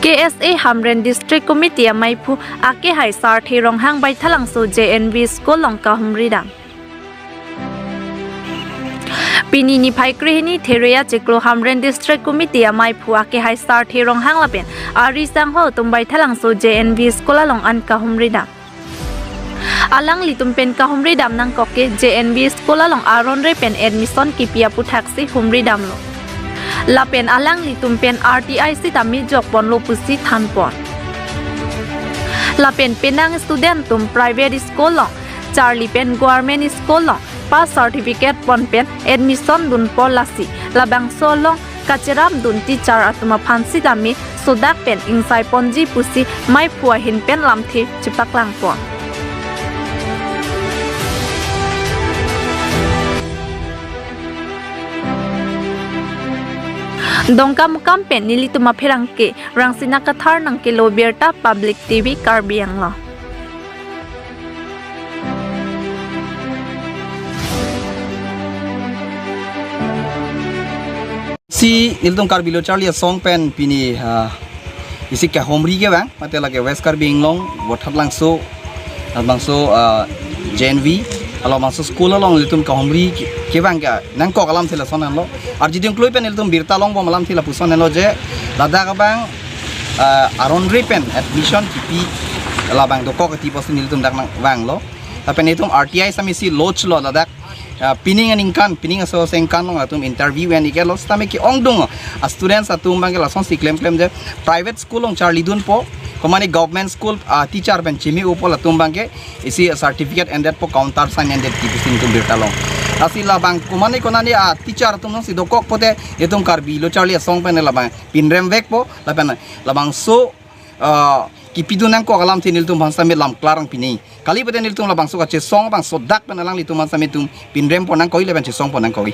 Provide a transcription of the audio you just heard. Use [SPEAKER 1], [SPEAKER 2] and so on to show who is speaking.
[SPEAKER 1] KSA Hamren District Committee Maipu Ake Hai Sar Thirong Hang Bai Thalang So JNV School Longka Humridam Pini ni Pai Krihini Theria Chiklo Hamren District Committee Maipu Ake Hai Sar Thirong Hang Lapen Ari Sang Ho Tumbai Thalang So JNV School Long An Ka Humridam Alang litumpen ka humridam nang koke JNV School Long Aron Repen admission kipia puthaksi humridam lo Lapen alang litumpen RTI sitami jokpon lo pusi thanpon Lapen penang student tum private school long Charlie pen government school long pass certificate pon pen admission dun polasi labang solong kacheram dun teacher atuma phansi dami sodak pen insai ponji pusi mai phua hin pen lamthi chipak lang pon Dongka mukam pen nili tuma pherangke rangsina kathar nangke Loberta Public TV Karbiang lo
[SPEAKER 2] Si iltung Karbilo Charlie song pen pini isi ke homri ke bang mate lage West Karbiang long wathap langso JNV alo mangso school long iltung ka homri ke bang ka nang ko kalam thila sonan lo ar jiding kloi pen iltung birta long bo malam thila puson lo je lada ka bang aron repen admission kipi la bang do ko ti posin iltung dak nang bang lo tapen itum RTI samisi loch lo lada pining pining aso sengkan long atum interview and ikelos tame ki ongdung students atum bang la son si claim je private school long Charlie dun po komani government school teacher ben chimi upol atum bang ke isi certificate and that po counter sign and that kipisin tum birtalong asila bang komani konani teacher atum si dokok pote etum Karbilo Charlie song pen la bang pinrem vek po la bang so kipidunang ko kalam tinil tum bangsa mit lam klarang pini kali peten nil tum la bangso ka che song bang sodak penalang litum bangsa mit tum pinrem ponang koi le ban che song ponang koi